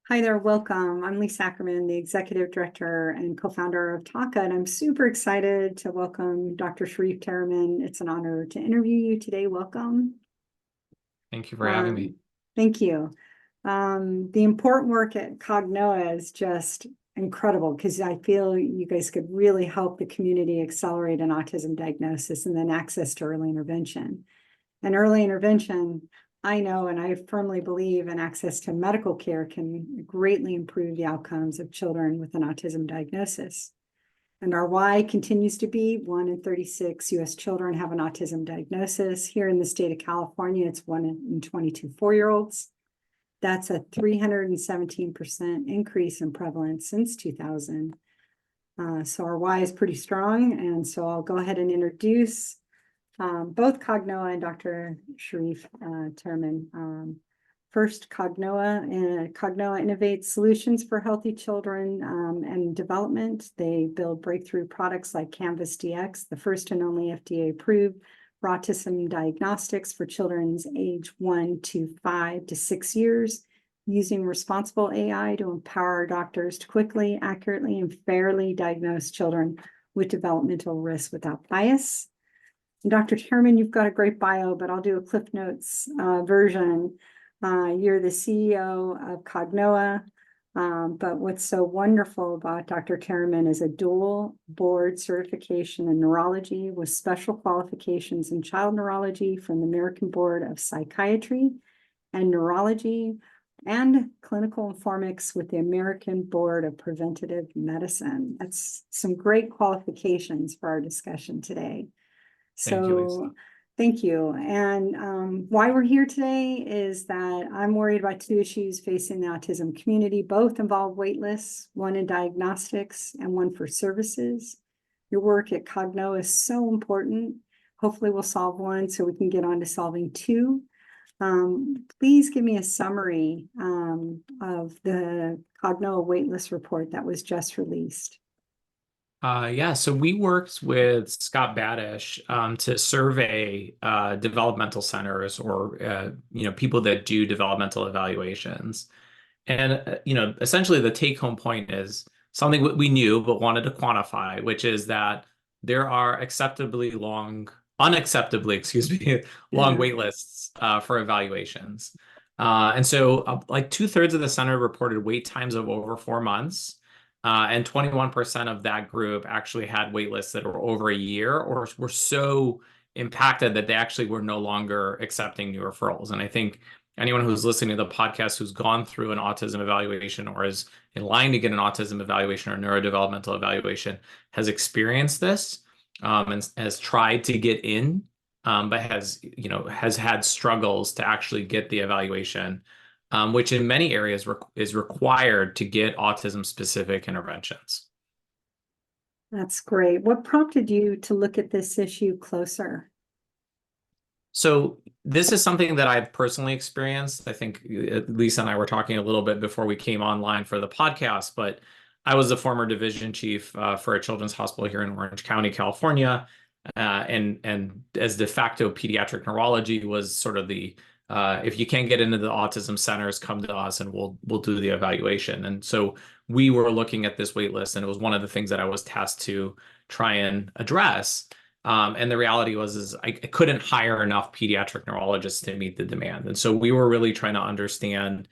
Hi there, welcome. I'm Lisa Ackerman, the Executive Director and co-founder of TACA, and I'm super excited to welcome Dr. Sharief Taraman. It's an honor to interview you today. Welcome. Thank you for having me. Thank you. The important work at Cognoa is just incredible because I feel you guys could really help the community accelerate an autism diagnosis and then access to early intervention. And early intervention, I know and I firmly believe in access to medical care can greatly improve the outcomes of children with an autism diagnosis. And our why continues to be 1 in 36 US children have an autism diagnosis. Here in the state of California, it's 1 in 22 4-year-olds. That's a 317% increase in prevalence since 2000. So our why is pretty strong. And so I'll go ahead and introduce both Cognoa and Dr. Sharief Taraman. First, Cognoa. Cognoa innovates solutions for healthy children and development. They build breakthrough products like Canvas DX, the first and only FDA-approved for autism diagnostics for children's age 1 to 5 to 6 years, using responsible AI to empower doctors to quickly, accurately, and fairly diagnose children with developmental risks without bias. And Dr. Taraman, you've got a great bio, but I'll do a Cliff Notes version. You're the CEO of Cognoa, but what's so wonderful about Dr. Taraman is a dual board certification in neurology with special qualifications in child neurology from the American Board of Psychiatry and Neurology and clinical informics with the American Board of Preventative Medicine. That's some great qualifications for our discussion today. Thank you, Lisa. Thank you. And why we're here today is that I'm worried about two issues facing the autism community. Both involve waitlists, one in diagnostics and one for services. Your work at Cognoa is so important. Hopefully we'll solve one so we can get on to solving two. Please give me a summary of the Cognoa waitlist report that was just released. So we worked with Scott Badish to survey developmental centers or people that do developmental evaluations. And essentially the take-home point is something we knew but wanted to quantify, which is that there are unacceptably, excuse me, long wait lists for evaluations. And so like 2/3 of the center reported wait times of over 4 months. And 21% of that group actually had wait lists that were over a year or were so impacted that they actually were no longer accepting new referrals. And I think anyone who's listening to the podcast who's gone through an autism evaluation or is in line to get an autism evaluation or neurodevelopmental evaluation has experienced this and has tried to get in, but has had struggles to actually get the evaluation. Which in many areas is required to get autism-specific interventions. That's great. What prompted you to look at this issue closer? So this is something that I've personally experienced. I think Lisa and I were talking a little bit before we came online for the podcast, but I was the former division chief for a children's hospital here in Orange County, California. And as de facto pediatric neurology was sort of the if you can't get into the autism centers, come to us and we'll do the evaluation. And so we were looking at this wait list, and it was one of the things that I was tasked to try and address. And the reality was I couldn't hire enough pediatric neurologists to meet the demand. And so we were really trying to understand,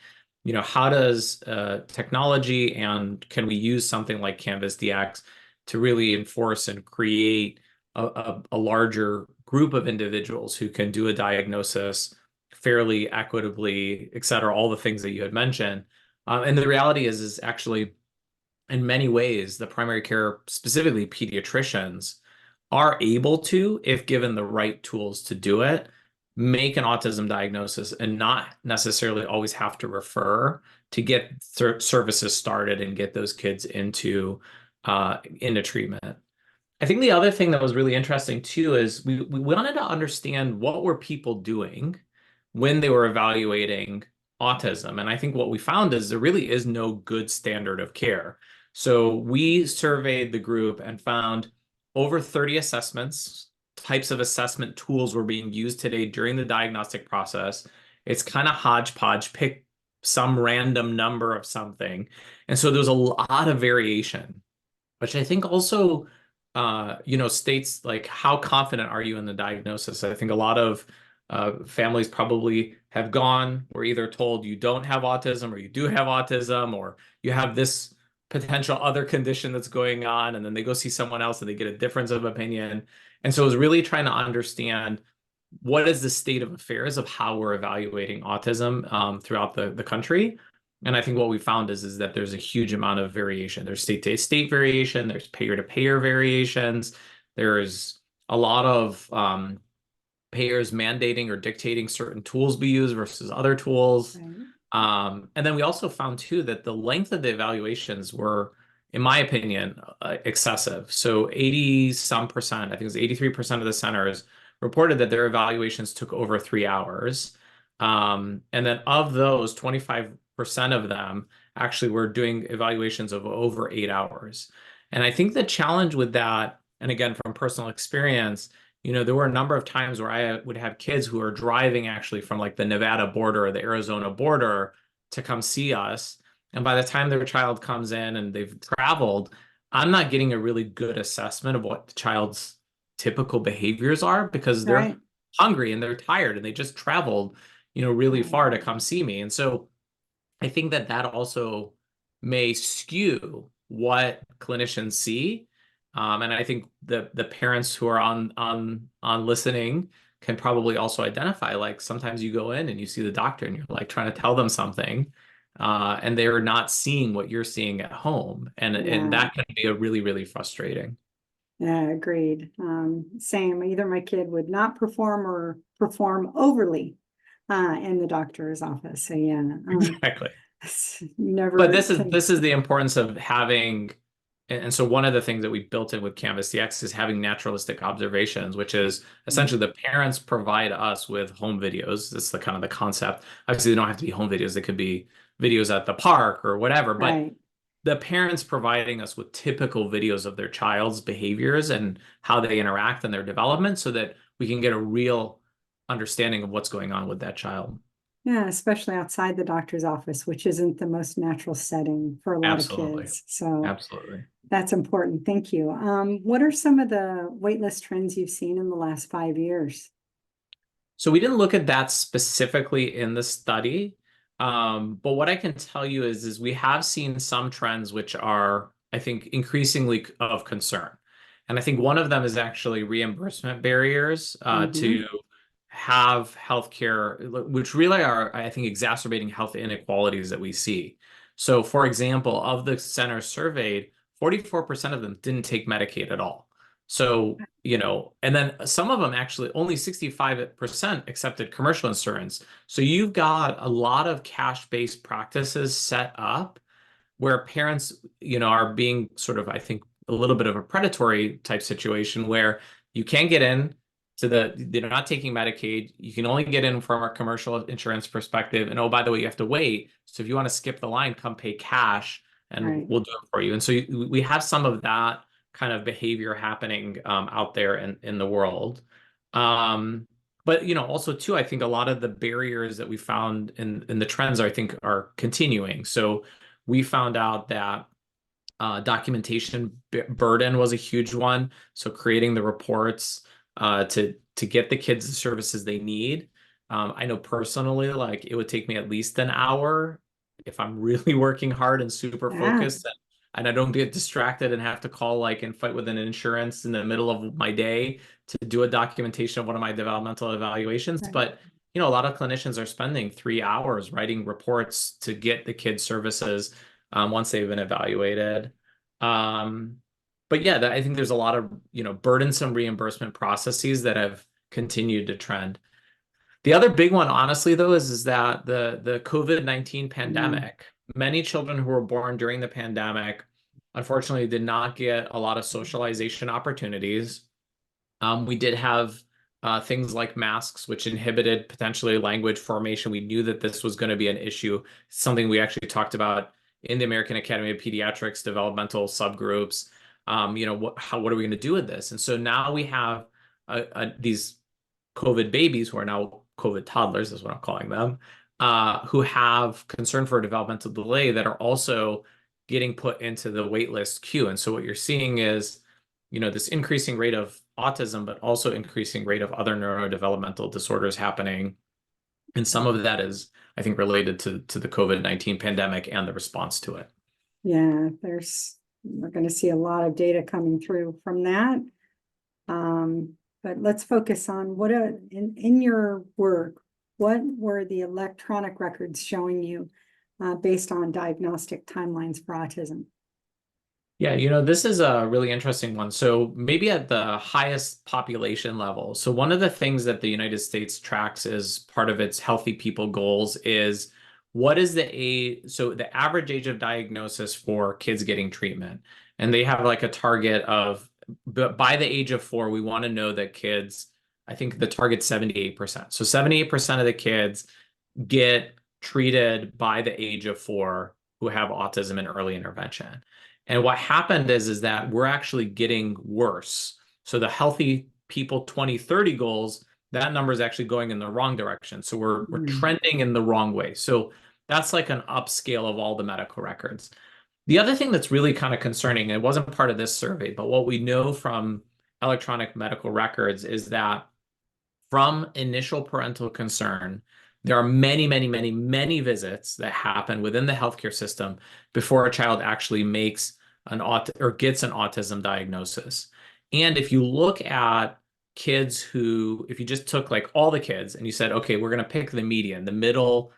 how does technology and can we use something like Canvas DX to really enforce and create a larger group of individuals who can do a diagnosis fairly equitably, et cetera, all the things that you had mentioned. And the reality is actually, in many ways, the primary care, specifically pediatricians, are able to, if given the right tools to do it, make an autism diagnosis and not necessarily always have to refer to get services started and get those kids into treatment. I think the other thing that was really interesting too is we wanted to understand what were people doing when they were evaluating autism. And I think what we found is there really is no good standard of care. So we surveyed the group and found over 30 assessments, types of assessment tools were being used today during the diagnostic process. It's kind of hodgepodge, pick some random number of something. And so there's a lot of variation, which I think also, states like how confident are you in the diagnosis? I think a lot of families probably have gone, were either told you don't have autism or you do have autism or you have this potential other condition that's going on, and then they go see someone else and they get a difference of opinion. And so I was really trying to understand what is the state of affairs of how we're evaluating autism throughout the country. And I think what we found is that there's a huge amount of variation. There's state to state variation, there's payer to payer variations, there's a lot of payers mandating or dictating certain tools be used versus other tools. Right. And then we also found too that the length of the evaluations were, in my opinion, excessive. So 80 some percent, I think it was 83% of the centers reported that their evaluations took over 3 hours. And then of those, 25% of them actually were doing evaluations of over 8 hours. And I think the challenge with that, and again, from personal experience, there were a number of times where I would have kids who are driving actually from like the Nevada border or the Arizona border to come see us. And by the time their child comes in and they've traveled, I'm not getting a really good assessment of what the child's typical behaviors are because they're Right. hungry and they're tired and they just traveled, really Right. far to come see me. And so I think that that also may skew what clinicians see. And I think the parents who are on listening can probably also identify, like sometimes you go in and you see the doctor and you're like trying to tell them something, and they're not seeing what you're seeing at home. And Yeah. that can be a really, really frustrating. Yeah, agreed. Same. Either my kid would not perform or perform overly in the doctor's office. So yeah, Exactly. But never this is the importance of having, and so one of the things that we built in with Canvas DX is having naturalistic observations, which is essentially the parents provide us with home videos. That's the kind of the concept. Obviously, they don't have to be home videos. They could be videos at the park or whatever, but Right. the parents providing us with typical videos of their child's behaviors and how they interact in their development so that we can get a real understanding of what's going on with that child. Yeah, especially outside the doctor's office, which isn't the most natural setting for a lot of Absolutely. kids. So Absolutely. that's important. Thank you. What are some of the waitlist trends you've seen in the last 5 years? So we didn't look at that specifically in the study, but what I can tell you is we have seen some trends which are, I think, increasingly of concern. And I think one of them is actually reimbursement barriers Hmm. to have healthcare, which really are, I think, exacerbating health inequalities that we see. So, for example, of the centers surveyed, 44% of them didn't take Medicaid at all. So, and then some of them actually only 65% accepted commercial insurance. So you've got a lot of cash-based practices set up where parents, are being sort of, I think, a little bit of a predatory type situation where you can get in they're not taking Medicaid. You can only get in from our commercial insurance perspective. And oh, by the way, you have to wait. So if you want to skip the line, come pay cash and Right. we'll do it for you. And so we have some of that kind of behavior happening out there in the world. But also too, I think a lot of the barriers that we found in the trends, I think, are continuing. So we found out that documentation burden was a huge one. So creating the reports to get the kids the services they need. I know personally, like it would take me at least an hour if I'm really working hard and super Yeah. focused and I don't get distracted and have to call like and fight with an insurance in the middle of my day to do a documentation of one of my developmental evaluations. Right. But a lot of clinicians are spending 3 hours writing reports to get the kids services once they've been evaluated. Um, but yeah, I think there's a lot of, burdensome reimbursement processes that have continued to trend. The other big one, honestly, though, is that the COVID-19 Mm. pandemic, many children who were born during the pandemic, unfortunately, did not get a lot of socialization opportunities. We did have things like masks, which inhibited potentially language formation. We knew that this was going to be an issue, something we actually talked about in the American Academy of Pediatrics, developmental subgroups. What are we going to do with this? And so now we have these COVID babies who are now COVID toddlers, is what I'm calling them, who have concern for developmental delay that are also getting put into the waitlist queue. And so what you're seeing is, this increasing rate of autism, but also increasing rate of other neurodevelopmental disorders happening. And some of that is, I think, related to the COVID-19 pandemic and the response to it. Yeah, we're going to see a lot of data coming through from that. But let's focus on in your work, what were the electronic records showing you based on diagnostic timelines for autism? Yeah, this is a really interesting one. So maybe at the highest population level. So one of the things that the United States tracks as part of its healthy people goals is what is the age, so the average age of diagnosis for kids getting treatment. And they have like a target of, but by the age of 4, we want to know that kids, I think the target's 78%. So 78% of the kids get treated by the age of 4 who have autism in early intervention. And what happened is that we're actually getting worse. So the healthy people 2030 goals, that number is actually going in the wrong direction. So we're trending in the wrong way. So that's like an upscale of all the medical records. The other thing that's really kind of concerning, and it wasn't part of this survey, but what we know from electronic medical records is that from initial parental concern, there are many, many, many, many visits that happen within the healthcare system before a child actually makes or gets an autism diagnosis. And if you look at kids who, if you just took like all the kids and you said, okay, we're going to pick the median, the middle,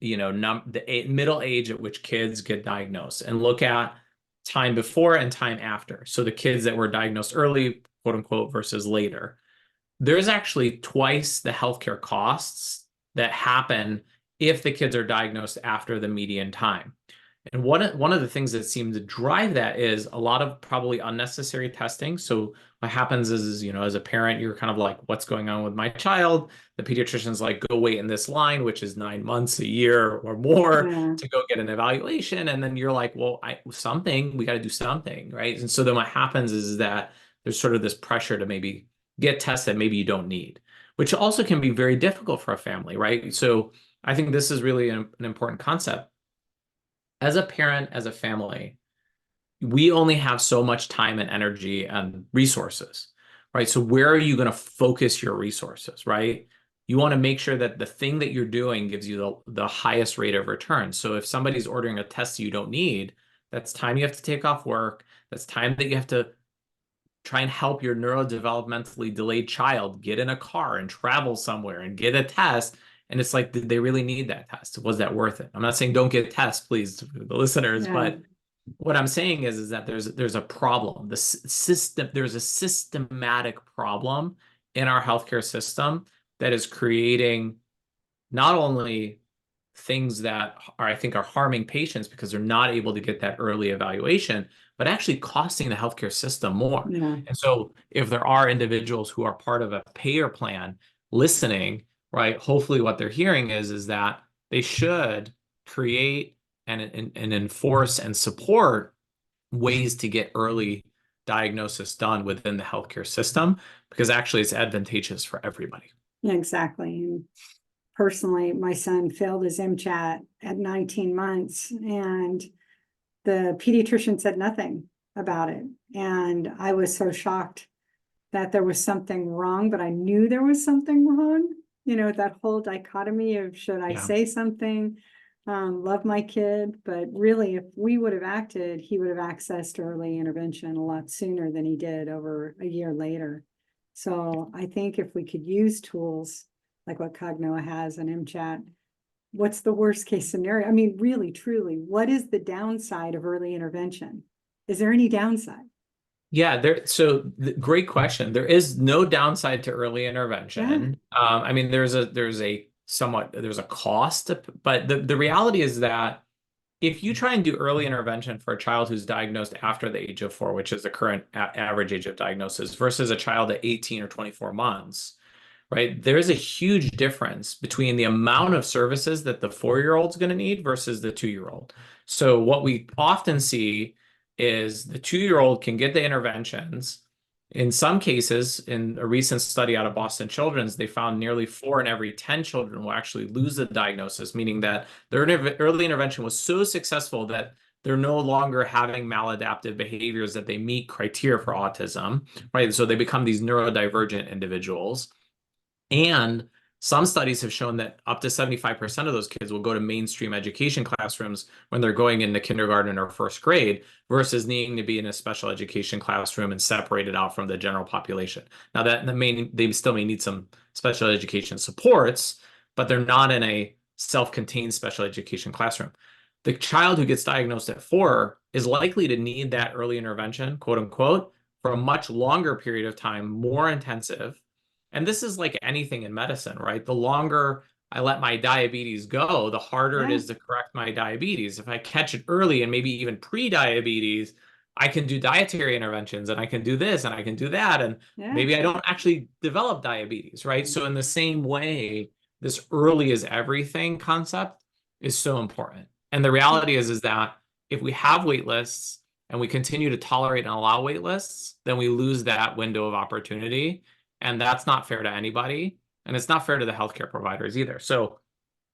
middle age at which kids get diagnosed, and look at time before and time after. So the kids that were diagnosed early, quote unquote, versus later, there's actually twice the healthcare costs that happen if the kids are diagnosed after the median time. And one of the things that seems to drive that is a lot of probably unnecessary testing. So what happens is, as a parent, you're kind of like, what's going on with my child? The pediatrician's like, go wait in this line, which is 9 months, a year or more to go get an evaluation. And then you're like, well, we got to do something, right? And so then what happens is that there's sort of this pressure to maybe get tests that maybe you don't need, which also can be very difficult for a family, right? So I think this is really an important concept. As a parent, as a family, we only have so much time and energy and resources, right? So where are you going to focus your resources, right? You want to make sure that the thing that you're doing gives you the highest rate of return. So if somebody's ordering a test you don't need, that's time you have to take off work. That's time that you have to try and help your neurodevelopmentally delayed child get in a car and travel somewhere and get a test. And it's like, did they really need that test? Was that worth it? I'm not saying don't get tests, please, the listeners, but what I'm saying is that there's a problem. There's a systematic problem in our healthcare system that is creating not only things that I think are harming patients because they're not able to get that early evaluation, but actually costing the healthcare system more. And so if there are individuals who are part of a payer plan listening, right, hopefully what they're hearing is that they should create and enforce and support ways to get early diagnosis done within the healthcare system, because actually it's advantageous for everybody. Yeah, exactly. And personally, my son failed his MCHAT at 19 months, and the pediatrician said nothing about it. And I was so shocked that there was something wrong, but I knew there was something wrong. That whole dichotomy of should I say something, love my kid, but really, if we would have acted, he would have accessed early intervention a lot sooner than he did over a year later. So I think if we could use tools like what Cognoa has and MCHAT, what's the worst case scenario? I mean, really, truly, what is the downside of early intervention? Is there any downside? Yeah, great question. There is no downside to early intervention. I mean, there's a cost, but the reality is that if you try and do early intervention for a child who's diagnosed after the age of 4, which is the current average age of diagnosis, versus a child at 18 or 24 months, right? There is a huge difference between the amount of services that the 4-year-old's going to need versus the 2-year-old. So what we often see is the 2-year-old can get the interventions In some cases, in a recent study out of Boston Children's, they found nearly 4 in every 10 children will actually lose the diagnosis, meaning that their early intervention was so successful that they're no longer having maladaptive behaviors that they meet criteria for autism, right? So they become these neurodivergent individuals. And some studies have shown that up to 75% of those kids will go to mainstream education classrooms when they're going into kindergarten or first grade versus needing to be in a special education classroom and separated out from the general population. Now they still may need some special education supports, but they're not in a self-contained special education classroom. The child who gets diagnosed at 4 is likely to need that early intervention, quote unquote, for a much longer period of time, more intensive. And this is like anything in medicine, right? The longer I let my diabetes go, the harder it Yeah, is to correct my diabetes. If I catch it early and maybe even pre-diabetes, I can do dietary interventions and I can do this and I can do that. And yeah. maybe I don't actually develop diabetes, right? So in the same way, this early is everything concept is so important. And the reality is that if we have wait lists and we continue to tolerate and allow wait lists, then we lose that window of opportunity. And that's not fair to anybody. And it's not fair to the healthcare providers either. So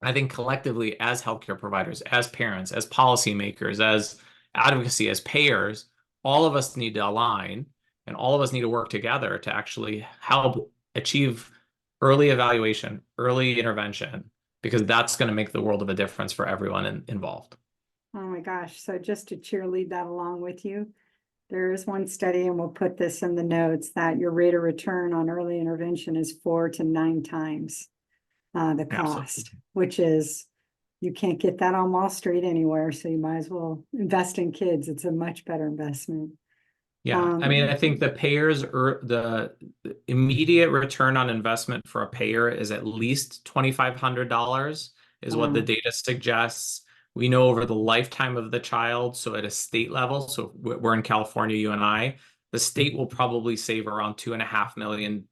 I think collectively, as healthcare providers, as parents, as policymakers, as advocacy, as payers, all of us need to align and all of us need to work together to actually help achieve early evaluation, early intervention, because that's going to make the world of a difference for everyone involved. Oh my gosh. So just to cheerlead that along with you, there is one study, and we'll put this in the notes, that your rate of return on early intervention is 4 to 9 times the Absolutely. cost, which is, you can't get that on Wall Street anywhere. So you might as well invest in kids. It's a much better investment. Yeah, I mean, I think the payers or the immediate return on investment for a payer is at least $2,500 is what the Wow. data suggests. We know over the lifetime of the child, so at a state level, so we're in California, you and I, the state will probably save around $2.5 million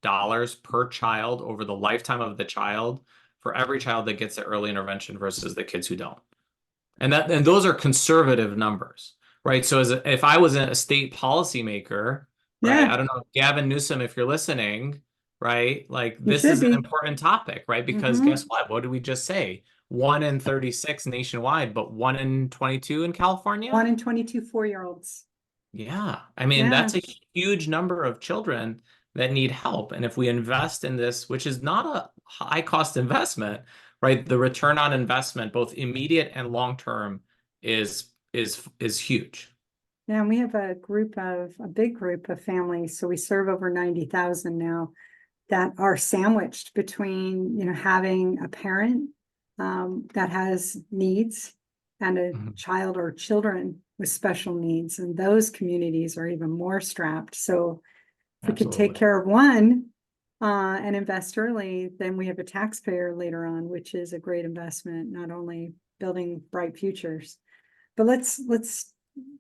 per child over the lifetime of the child for every child that gets the early intervention versus the kids who don't. And those are conservative numbers, right? So if I was a state policymaker, right? Yeah, I don't know, Gavin Newsom, if you're listening, right? Like you this should is an be. important topic, right? Because guess Mm-hmm. what? What did we just say? 1 in 36 nationwide, but 1 in 22 in California? 1 in 22 4-year-olds. Yeah. I mean, Yeah. that's a huge number of children that need help. And if we invest in this, which is not a high cost investment, right? The return on investment, both immediate and long term, is huge. Yeah, and we have a big group of families. So we serve over 90,000 now, that are sandwiched between, having a parent that has needs and a Mhm. child or children with special needs. And those communities are even more strapped. So if we could take Absolutely. care of one and invest early, then we have a taxpayer later on, which is a great investment, not only building bright futures. But let's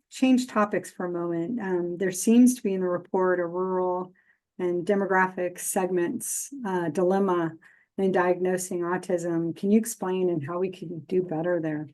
change topics for a moment. There seems to be in the report a rural and demographic segments dilemma in diagnosing autism. Can you explain and how we can do better there?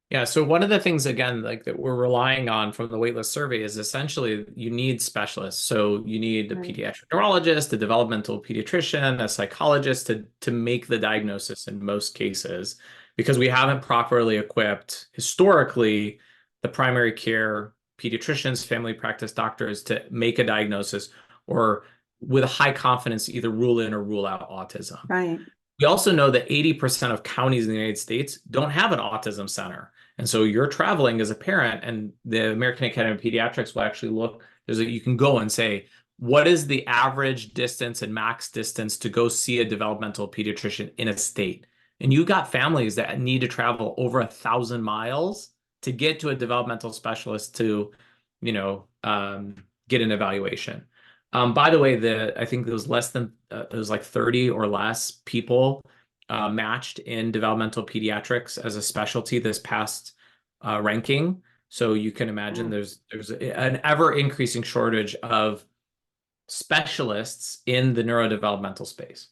Yeah, so one of the things again, like that we're relying on from the waitlist survey is essentially you need specialists. So you need a Right. pediatric neurologist, a developmental pediatrician, a psychologist to make the diagnosis in most cases, because we haven't properly equipped historically the primary care pediatricians, family practice doctors to make a diagnosis or with a high confidence either rule in or rule out autism. Right. We also know that 80% of counties in the United States don't have an autism center. And so you're traveling as a parent, and the American Academy of Pediatrics will actually look, you can go and say, what is the average distance and max distance to go see a developmental pediatrician in a state? And you got families that need to travel over 1,000 miles to get to a developmental specialist to, get an evaluation. By the way, I think there was it was like 30 or less people matched in developmental pediatrics as a specialty this past ranking. So you can imagine Oh, there's an ever increasing shortage of specialists in the neurodevelopmental space.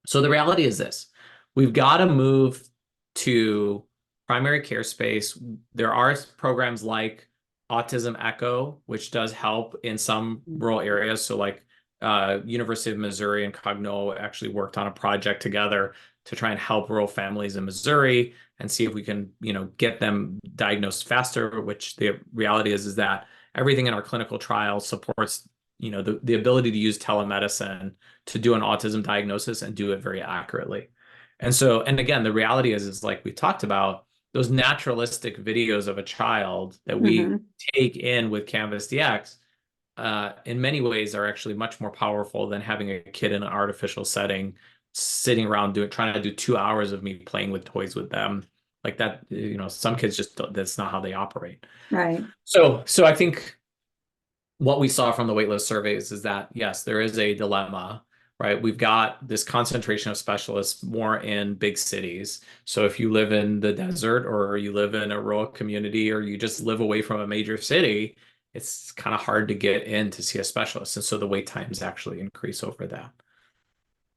So the reality is this: we've got to move to primary care space. There are programs like Autism Echo, which does help in some rural areas. So like University of Missouri and Cognoa actually worked on a project together to try and help rural families in Missouri and see if we can, get them diagnosed faster, which the reality is that everything in our clinical trial supports, the ability to use telemedicine to do an autism diagnosis and do it very accurately. And again, the reality is like we talked about, those naturalistic videos of a child that we take in with Canvas DX, in many ways are actually much more powerful than having a kid in an artificial setting, sitting around trying to do 2 hours of me playing with toys with them. Like that, some kids just that's not how they operate. Right. So I think what we saw from the waitlist surveys is that, yes, there is a dilemma, right? We've got this concentration of specialists more in big cities. So if you live in the desert or you live in a rural community or you just live away from a major city, it's kind of hard to get in to see a specialist. And so the wait times actually increase over that.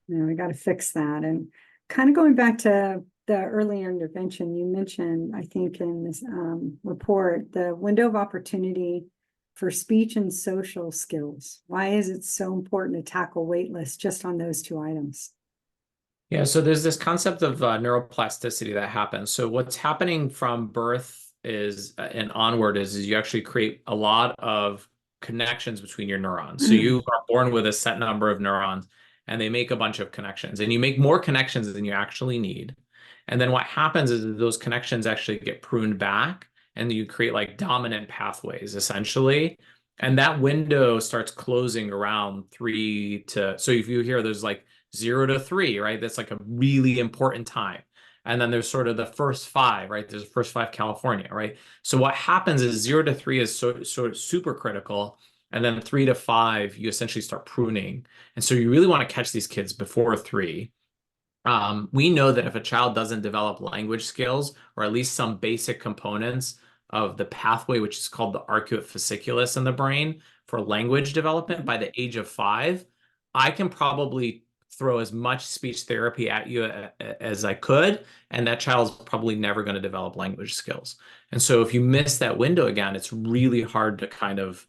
Yeah, we got to fix that. And kind of going back to the early intervention, you mentioned, I think in this report, the window of opportunity for speech and social skills. Why is it so important to tackle waitlist just on those two items? Yeah, so there's this concept of neuroplasticity that happens. So what's happening from birth is and onward is you actually create a lot of connections between your neurons. So you are born with a set number of neurons and they make a bunch of connections and you make more connections than you actually need. And then what happens is those connections actually get pruned back and you create like dominant pathways essentially. And that window starts closing around so if you hear there's like 0 to 3, right? That's like a really important time. And then there's sort of the first five, right? There's the first five California, right? So what happens is 0 to 3 is sort of super critical. And then 3 to 5, you essentially start pruning. And so you really want to catch these kids before 3. We know that if a child doesn't develop language skills, or at least some basic components of the pathway, which is called the arcuate fasciculus in the brain for language development by the age of 5, I can probably throw as much speech therapy at you as I could, and that child's probably never going to develop language skills. And so if you miss that window again, it's really hard to kind of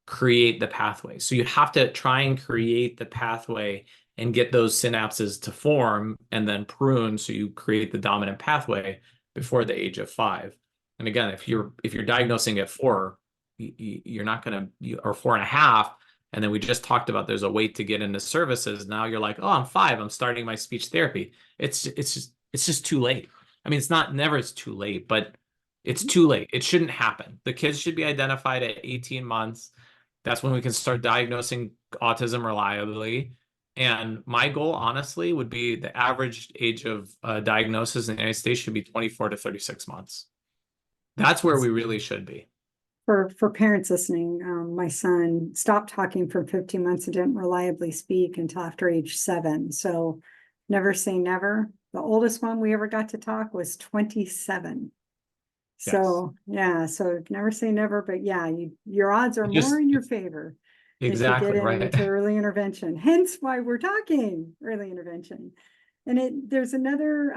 create the pathway. So you have to try and create the pathway and get those synapses to form and then prune so you create the dominant pathway before the age of 5. And again, if you're diagnosing at 4, you're not going to, or 4.5, and then we just talked about there's a wait to get into services. Now you're like, oh, I'm 5, I'm starting my speech therapy. It's just too late. I mean, it's too late, but it's too late. It shouldn't happen. The kids should be identified at 18 months. That's when we can start diagnosing autism reliably. And my goal, honestly, would be the average age of diagnosis in the United States should be 24 to 36 months. That's where we really should be. For parents listening, my son stopped talking for 15 months and didn't reliably speak until after age 7. So never say never. The oldest one we ever got to talk was 27. So yeah, so never say never, but yeah, your odds are more in your favor if you Exactly, get right. into early intervention. Hence why we're talking early intervention. And there's another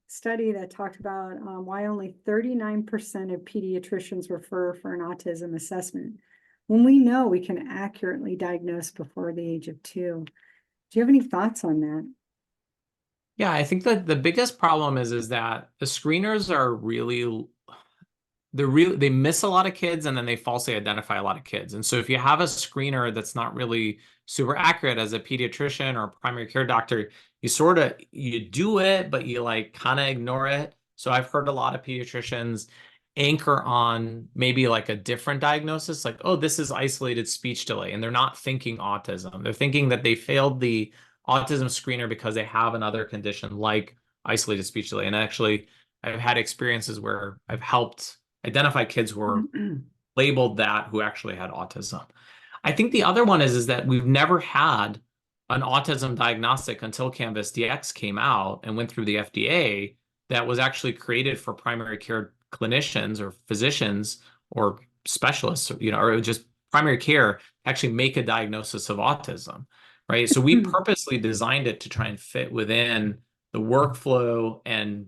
study that talked about why only 39% of pediatricians refer for an autism assessment when we know we can accurately diagnose before the age of 2. Do you have any thoughts on that? Yeah, I think that the biggest problem is that the screeners are they miss a lot of kids and then they falsely identify a lot of kids. And so if you have a screener that's not really super accurate as a pediatrician or primary care doctor, you do it, but you like kind of ignore it. So I've heard a lot of pediatricians anchor on maybe like a different diagnosis, like, oh, this is isolated speech delay, and they're not thinking autism. They're thinking that they failed the autism screener because they have another condition like isolated speech delay. And actually, I've had experiences where I've helped identify kids who were labeled that who actually had autism. I think the other one is that we've never had an autism diagnostic until Canvas DX came out and went through the FDA that was actually created for primary care clinicians or physicians or specialists, or just primary care to actually make a diagnosis of autism, right? So we purposely designed it to try and fit within the workflow and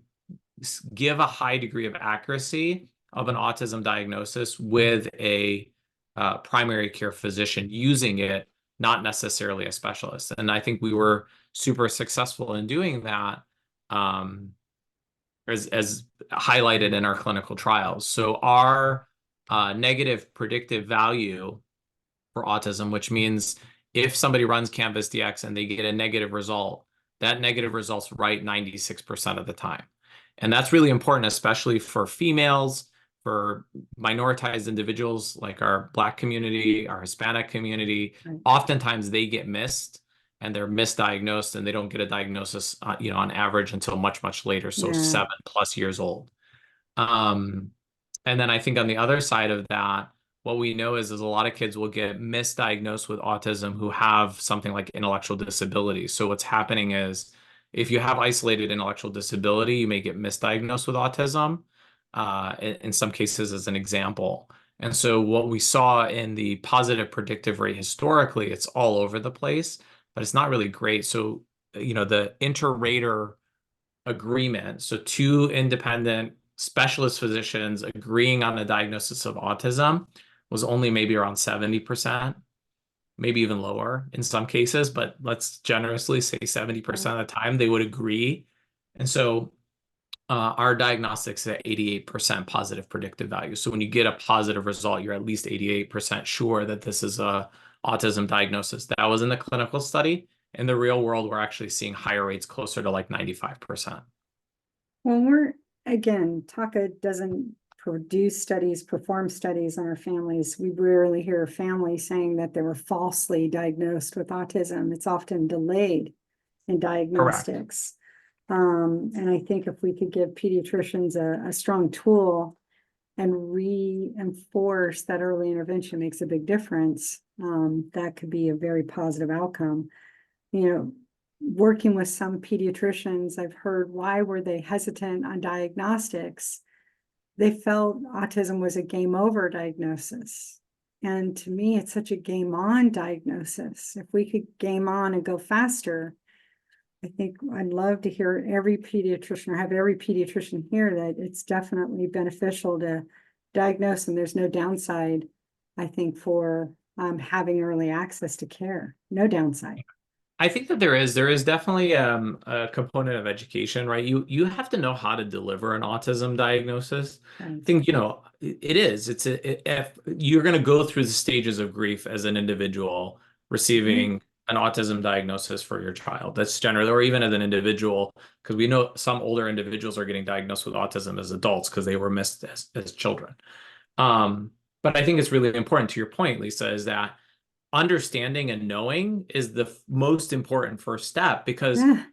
give a high degree of accuracy of an autism diagnosis with a primary care physician using it, not necessarily a specialist. And I think we were super successful in doing that, as highlighted in our clinical trials. So our negative predictive value for autism, which means if somebody runs Canvas DX and they get a negative result, that negative result's right 96% of the time. And that's really important, especially for females, for minoritized individuals like our Black community, our Hispanic community. Right. Oftentimes they get missed and they're misdiagnosed and they don't get a diagnosis, on average until much, much later. So Yeah. 7+ years old. And then I think on the other side of that, what we know is a lot of kids will get misdiagnosed with autism who have something like intellectual disability. So what's happening is if you have isolated intellectual disability, you may get misdiagnosed with autism, in some cases as an example. And so what we saw in the positive predictive rate historically, it's all over the place, but it's not really great. So, the inter-rater agreement, so two independent specialist physicians agreeing on a diagnosis of autism, was only maybe around 70%, maybe even lower in some cases, but let's generously say 70% of the time they would agree. And so our diagnostics at 88% positive predictive value. So when you get a positive result, you're at least 88% sure that this is a autism diagnosis. That was in the clinical study. In the real world, we're actually seeing higher rates closer to like 95%. Well, again, TACA doesn't produce studies, perform studies on our families. We rarely hear a family saying that they were falsely diagnosed with autism. It's often delayed in diagnostics. And I think if we could give pediatricians a strong tool and reinforce that early intervention makes a big difference, that could be a very positive outcome. Working with some pediatricians, I've heard why were they hesitant on diagnostics? They felt autism was a game over diagnosis. And to me, it's such a game on diagnosis. If we could game on and go faster, I think I'd love to hear every pediatrician or have every pediatrician hear that it's definitely beneficial to diagnose, and there's no downside, I think, for having early access to care. No downside. I think that there is definitely a component of education, right? You have to know how to deliver an autism diagnosis. Right. I think, it is. If you're going to go through the stages of grief as an individual receiving an autism diagnosis for your child. That's generally, or even as an individual, because we know some older individuals are getting diagnosed with autism as adults because they were missed as children. But I think it's really important to your point, Lisa, is that understanding and knowing is the most important first step, because Yeah.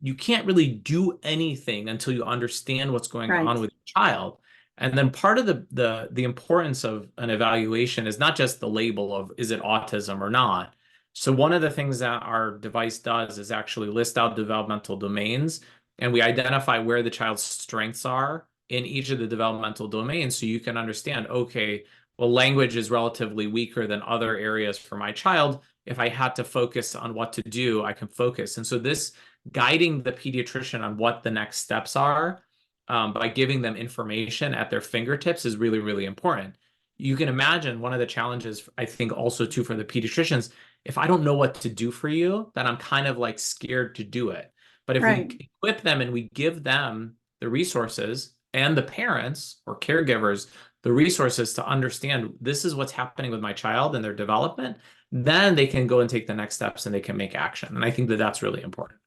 you can't really do anything until you understand what's going Right. on with your child. And then part of the importance of an evaluation is not just the label of is it autism or not. So one of the things that our device does is actually list out developmental domains, and we identify where the child's strengths are in each of the developmental domains, so you can understand, okay, well, language is relatively weaker than other areas for my child. If I had to focus on what to do, I can focus. And so this guiding the pediatrician on what the next steps are, by giving them information at their fingertips, is really, really important. You can imagine one of the challenges, I think, also too, for the pediatricians, if I don't know what to do for you, then I'm kind of like scared to do it. But if Right. we equip them and we give them the resources, and the parents or caregivers the resources to understand this is what's happening with my child and their development, then they can go and take the next steps and they can make action. And I think that that's really important.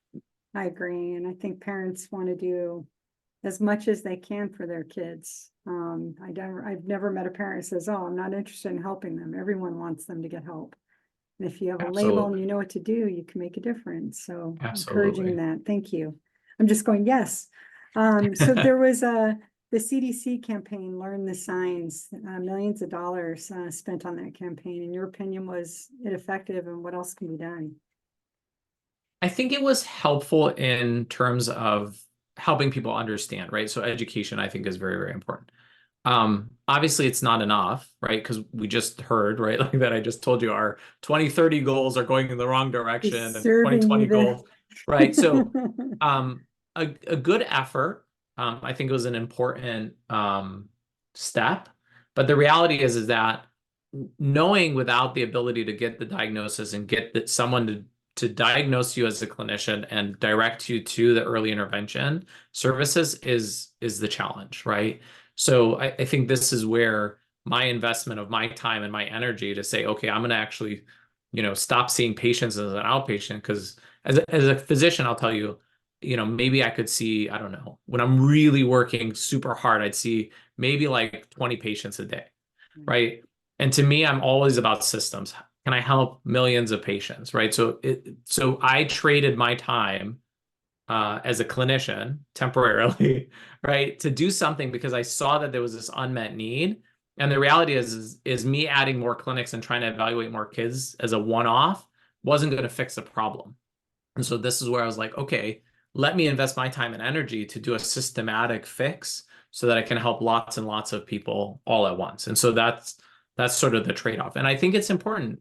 I agree. And I think parents want to do as much as they can for their kids. I've never met a parent who says, oh, I'm not interested in helping them. Everyone wants them to get help. And if you have a label and Absolutely. you know what to do, you can make a difference. So Absolutely. encouraging that. Thank you. I'm just going, yes. So there was the CDC campaign, Learn the Signs, millions of dollars spent on that campaign. In your opinion, was it effective, and what else can be done? I think it was helpful in terms of helping people understand, right? So education, I think, is very, very important. Obviously it's not enough, right? Because we just heard, right, like that I just told you our 2030 goals are going in the wrong direction, and Serving you 2020 the goals, right? So a good effort. I think it was an important step. But the reality is that knowing without the ability to get the diagnosis and get someone to diagnose you as a clinician and direct you to the early intervention services is the challenge, right? So I think this is where my investment of my time and my energy to say, okay, I'm going to actually, stop seeing patients as an outpatient, because as a physician, I'll tell you, maybe I could see, I don't know, when I'm really working super hard, I'd see maybe like 20 patients a day, right? And to me, I'm always about systems. Can I help millions of patients, right? So I traded my time as a clinician temporarily, right, to do something because I saw that there was this unmet need. And the reality is me adding more clinics and trying to evaluate more kids as a one-off wasn't going to fix the problem. And so this is where I was like, okay, let me invest my time and energy to do a systematic fix so that I can help lots and lots of people all at once. And so that's sort of the trade-off. And I think it's important.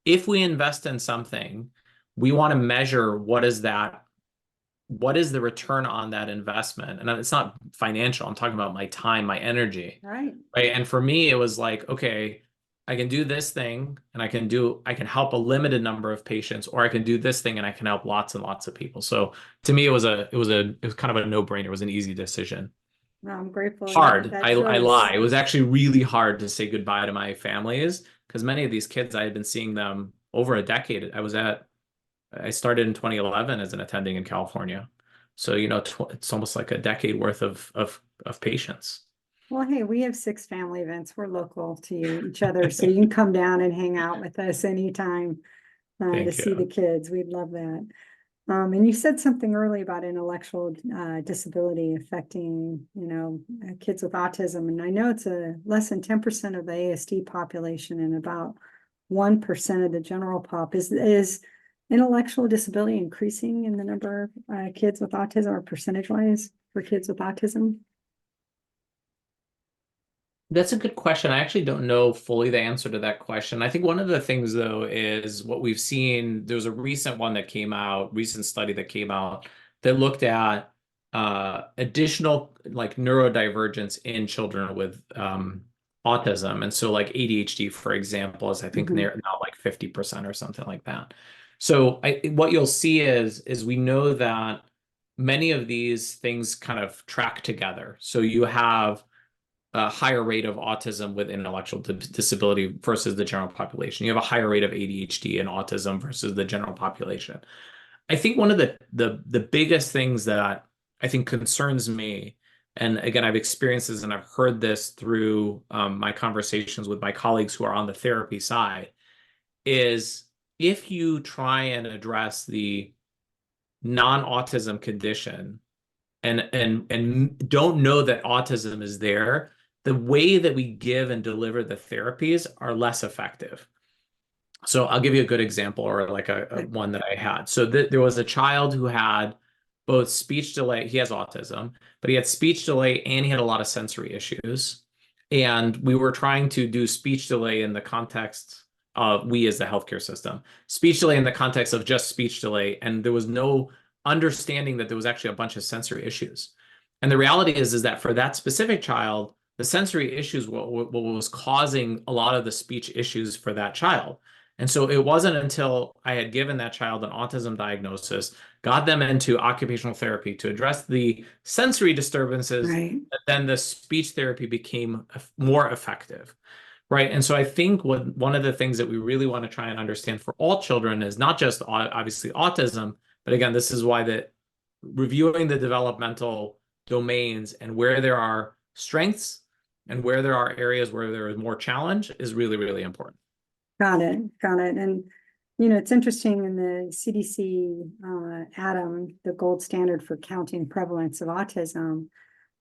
If we invest in something, we want to measure what is the return on that investment. And it's not financial. I'm talking about my time, my energy. Right. Right. And for me, it was like, okay, I can do this thing and I can help a limited number of patients, or I can do this thing and I can help lots and lots of people. So to me, it was kind of a no-brainer. It was an easy decision. No, I'm grateful. Yeah, Hard. that I shows. lie. It was actually really hard to say goodbye to my families because many of these kids, I had been seeing them over a decade. I started in 2011 as an attending in California. So, it's almost like a decade worth of patients. Well, hey, we have 6 family events. We're local to each other, so you can come down and hang out with us anytime to Thank see the you. kids. We'd love that. And you said something early about intellectual disability affecting, kids with autism. And I know it's less than 10% of the ASD population and about 1% of the general pop. Is intellectual disability increasing in the number of kids with autism, or percentage-wise for kids with autism? That's a good question. I actually don't know fully the answer to that question. I think one of the things, though, is what we've seen. There was a recent study that came out that looked at additional like neurodivergence in children with autism. And so like ADHD, for example, is I think Mhm. they're now like 50% or something like that. So what you'll see is we know that many of these things kind of track together. So you have a higher rate of autism with intellectual disability versus the general population. You have a higher rate of ADHD and autism versus the general population. I think one of the biggest things that I think concerns me, and again, I've experienced this and I've heard this through my conversations with my colleagues who are on the therapy side, is if you try and address the non-autism condition and don't know that autism is there, the way that we give and deliver the therapies are less effective. So I'll give you a good example, or like a one that I had. So there was a child who had both speech delay, he has autism, but he had speech delay and he had a lot of sensory issues. And we were trying to do speech delay in the context of, we as the healthcare system, speech delay in the context of just speech delay. And there was no understanding that there was actually a bunch of sensory issues. And the reality is that for that specific child, the sensory issues what was causing a lot of the speech issues for that child. And so it wasn't until I had given that child an autism diagnosis, got them into occupational therapy to address the sensory disturbances, Right. that then the speech therapy became more effective. Right. And so I think one of the things that we really want to try and understand for all children is not just obviously autism, but again, this is why that reviewing the developmental domains and where there are strengths and where there are areas where there is more challenge is really, really important. Got it. Got it. And, it's interesting in the CDC, ADAM, the gold standard for counting prevalence of autism.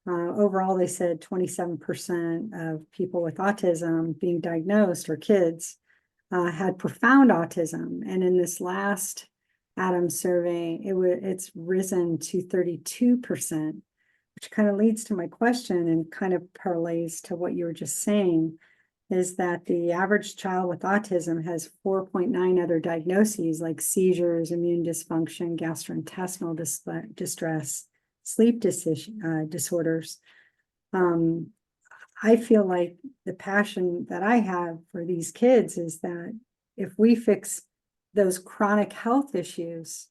Overall, they said 27% of people with autism being diagnosed, or kids, had profound autism. And in this last ADAM survey, it's risen to 32%, which kind of leads to my question and kind of parlays to what you were just saying, is that the average child with autism has 4.9 other diagnoses like seizures, immune dysfunction, gastrointestinal distress, sleep disorders. I feel like the passion that I have for these kids is that if we fix those chronic health issues,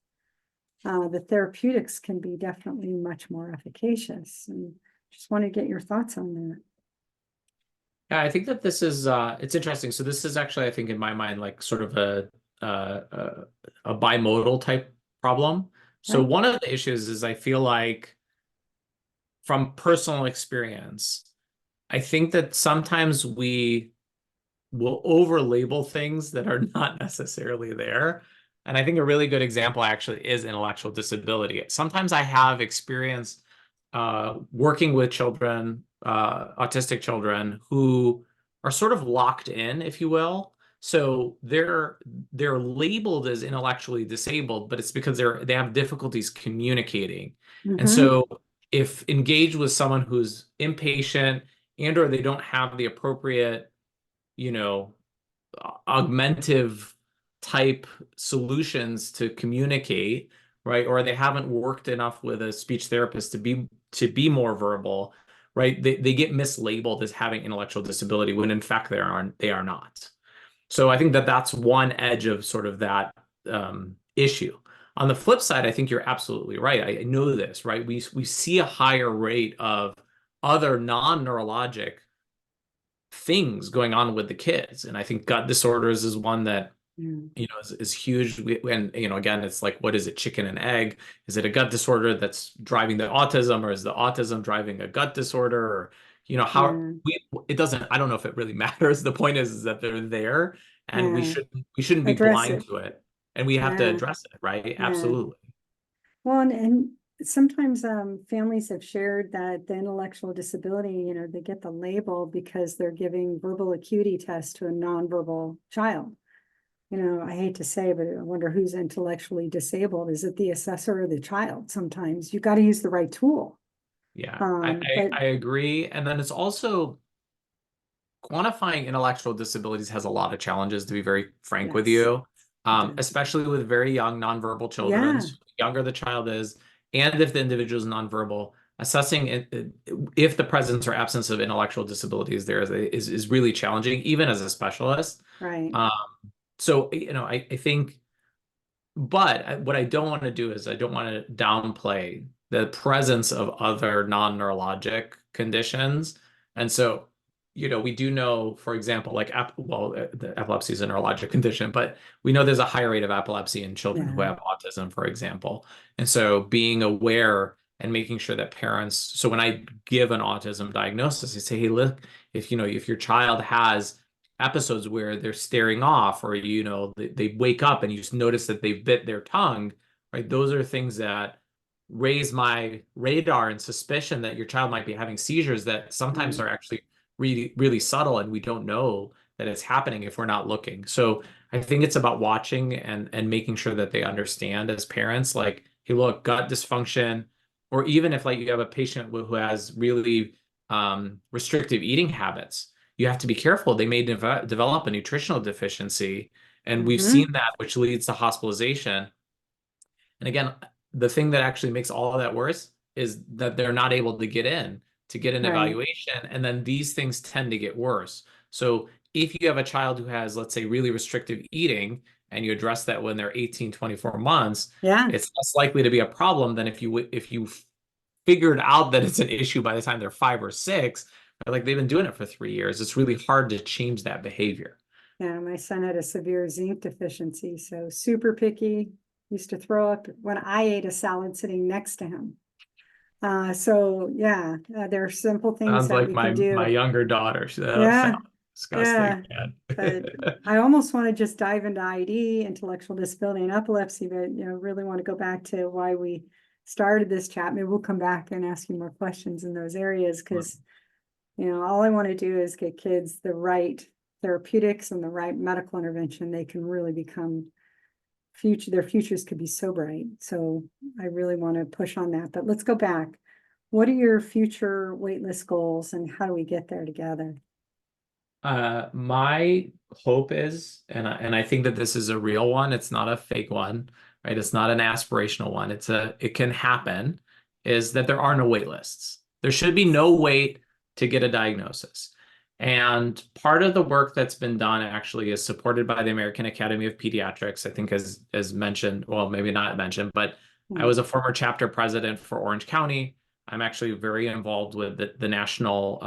the therapeutics can be definitely much more efficacious. And just want to get your thoughts on that. Yeah, I think that this is it's interesting. So this is actually, I think, in my mind, like sort of uh, a, a bimodal type problem. So Right? one of the issues is I feel like from personal experience, I think that sometimes we will over label things that are not necessarily there. And I think a really good example actually is intellectual disability. Sometimes I have experience working with children, autistic children, who are sort of locked in, if you will. So they're labeled as intellectually disabled, but it's because they have difficulties communicating. And Mm-hmm. so if engaged with someone who's impatient and or they don't have the appropriate, you know, augmentive type solutions to communicate, right? Or they haven't worked enough with a speech therapist to be more verbal, right? They get mislabeled as having intellectual disability when in fact they are not. So I think that that's one edge of sort of that issue. On the flip side, I think you're absolutely right. I know this, right? We see a higher rate of other non-neurologic things going on with the kids. And I think gut disorders is one that, Yeah. is huge. And, again, it's like, what is it, chicken and egg? Is it a gut disorder that's driving the autism, or is the autism driving a gut disorder? Or, how Yeah. it doesn't, I don't know if it really matters. The point is that they're there and we Yeah. shouldn't be Address blind it. to it. And we have to Yeah. address it, right? Yeah. Absolutely. Well, and sometimes families have shared that the intellectual disability, they get the label because they're giving verbal acuity tests to a nonverbal child. I hate to say, but I wonder who's intellectually disabled. Is it the assessor or the child? Sometimes you got to use the right tool. Yeah, But I agree. And then it's also quantifying intellectual disabilities has a lot of challenges, to be very frank with yes, you, it does. especially with very young nonverbal children. Yeah, So the younger the child is, and if the individual is nonverbal, assessing if the presence or absence of intellectual disabilities there is really challenging, even as a specialist. right, Um, so, I think. But what I don't want to do is I don't want to downplay the presence of other non-neurologic conditions. And so, we do know, for example, like, the epilepsy is a neurologic condition, but we know there's a high rate of epilepsy in children who yeah, have autism, for example. And so being aware and making sure that parents, so when I give an autism diagnosis, I say, hey, look, if your child has episodes where they're staring off, or they wake up and you just notice that they've bit their tongue, right? Those are things that raise my radar and suspicion that your child might be having seizures that sometimes right, are actually really really subtle, and we don't know that it's happening if we're not looking. So I think it's about watching and making sure that they understand as parents, like, hey, look, gut dysfunction, or even if, like, you have a patient who has really restrictive eating habits, you have to be careful. They may develop a nutritional deficiency, and we've mm-hmm, seen that, which leads to hospitalization. And again, the thing that actually makes all of that worse is that they're not able to get an right, evaluation, and then these things tend to get worse. So if you have a child who has, let's say, really restrictive eating, and you address that when they're 18, 24 months, yeah, it's less likely to be a problem than if you figured out that it's an issue by the time they're 5 or 6. Like, they've been doing it for 3 years. It's really hard to change that behavior. yeah. My son had a severe zinc deficiency, so super picky. Used to throw up when I ate a salad sitting next to him. So yeah, there are simple things Sounds that like we can my do. younger daughter. Sounds Yeah, disgusting, yeah. man. But I almost want to just dive into ID, intellectual disability and epilepsy, but really want to go back to why we started this chat. Maybe we'll come back and ask you more questions in those areas because all I want to do is get kids the right therapeutics and the right medical intervention. They can really become their futures could be so bright. So I really want to push on that. But let's go back. What are your future waitlist goals and how do we get there together? My hope is, and I think that this is a real one. It's not a fake one, right? It's not an aspirational one. It can happen, is that there are no wait lists. There should be no wait to get a diagnosis. And part of the work that's been done actually is supported by the American Academy of Pediatrics. I think as mentioned, well, maybe not mentioned, but I was a former chapter president for Orange County. I'm actually very involved with the national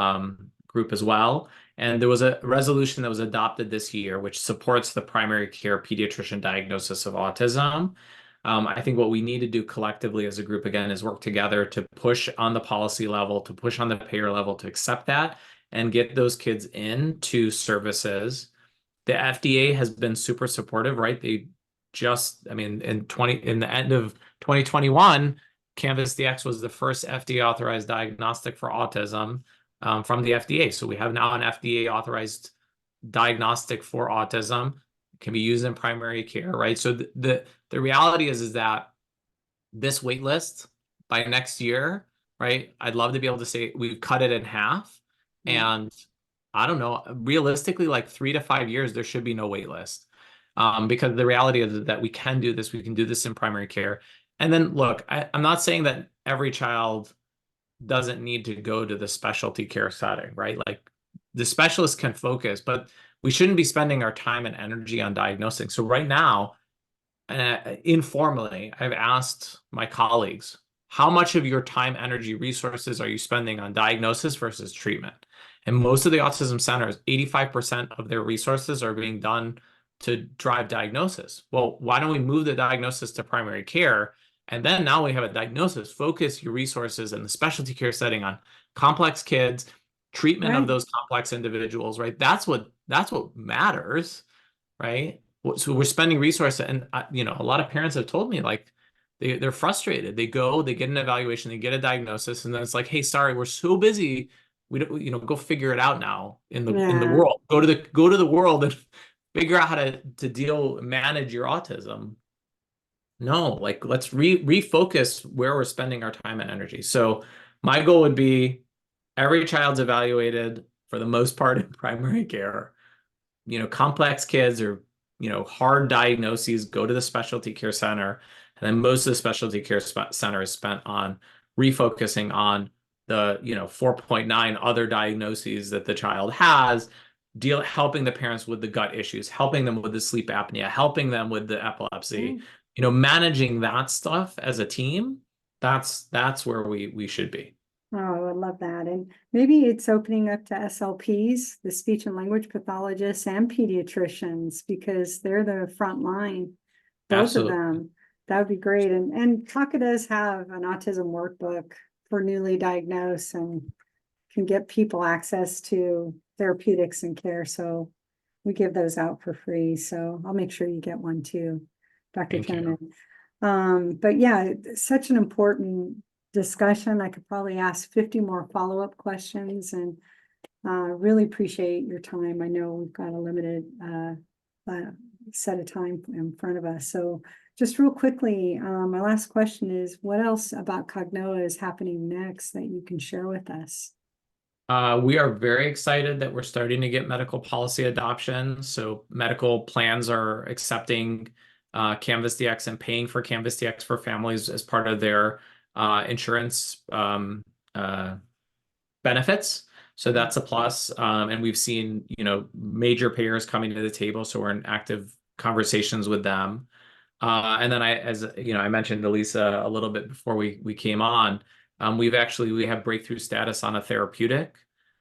group as well. And there was a resolution that was adopted this year, which supports the primary care pediatrician diagnosis of autism. I think what we need to do collectively as a group, again, is work together to push on the policy level, to push on the payer level to accept that and get those kids into services. The FDA has been super supportive, right? They just, I mean, in the end of 2021, Canvas DX was the first FDA authorized diagnostic for autism from the FDA. So we have now an FDA authorized diagnostic for autism. It can be used in primary care, right? So the reality is that this wait list by next year, right? I'd love to be able to say we've cut it in half. And I don't know, realistically, like 3 to 5 years, there should be no wait list. Because the reality is that we can do this. We can do this in primary care. And then look, I'm not saying that every child doesn't need to go to the specialty care setting, right? Like the specialist can focus, but we shouldn't be spending our time and energy on diagnosing. So right now, informally, I've asked my colleagues, how much of your time, energy, resources are you spending on diagnosis versus treatment? And most of the autism centers, 85% of their resources are being done to drive diagnosis. Well, why don't we move the diagnosis to primary care? And then now we have a diagnosis, focus your resources in the specialty care setting on complex kids, treatment of those complex individuals, right? That's what matters, right? So we're spending resources, and a lot of parents have told me like they're frustrated. They go, they get an evaluation, they get a diagnosis, and then it's like, hey, sorry, we're so busy. We don't, go figure it out now in the world. Go to the world and figure out how to manage your autism. No, like let's refocus where we're spending our time and energy. So my goal would be every child's evaluated for the most part in primary care. Complex kids or, hard diagnoses go to the specialty care center. And then most of the specialty care center is spent on refocusing on the, 4.9 other diagnoses that the child has, helping the parents with the gut issues, helping them with the sleep apnea, helping them with the epilepsy, managing that stuff as a team. That's where we should be. Oh, I would love that. And maybe it's opening up to SLPs, the speech and language pathologists and pediatricians, because they're the front line, both of them. That would be great. And TACA does have an autism workbook for newly diagnosed and can get people access to therapeutics and care. So we give those out for free. So I'll make sure you get one too, Dr. Taraman. But yeah, such an important discussion. I could probably ask 50 more follow-up questions, and really appreciate your time. I know we've got a limited set of time in front of us. So just real quickly, my last question is, what else about Cognoa is happening next that you can share with us? We are very excited that we're starting to get medical policy adoption. So medical plans are accepting Canvas DX and paying for Canvas DX for families as part of their insurance benefits. So that's a plus. And we've seen, major payers coming to the table. So we're in active conversations with them. And then I mentioned to Lisa a little bit before we came on, we have breakthrough status on a therapeutic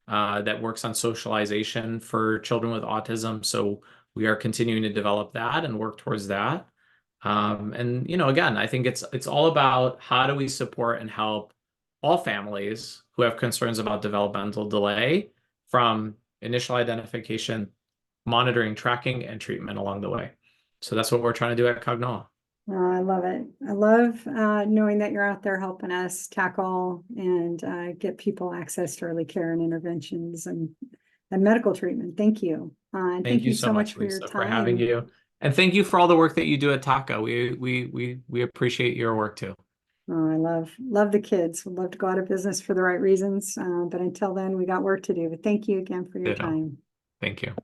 that works on socialization for children with autism. So we are continuing to develop that and work towards that. And again, I think it's all about how do we support and help all families who have concerns about developmental delay from initial identification, monitoring, tracking, and treatment along the way. So that's what we're trying to do at Cognoa. I love it. I love knowing that you're out there helping us tackle and get people access to early care and interventions and medical treatment. Thank you. And thank you so much for your Lisa, time. for having you. And thank you for all the work that you do at TACA. We appreciate your work too. Oh, I love the kids. Would love to go out of business for the right reasons. But until then, we got work to do. But thank you again for your time. Thank you.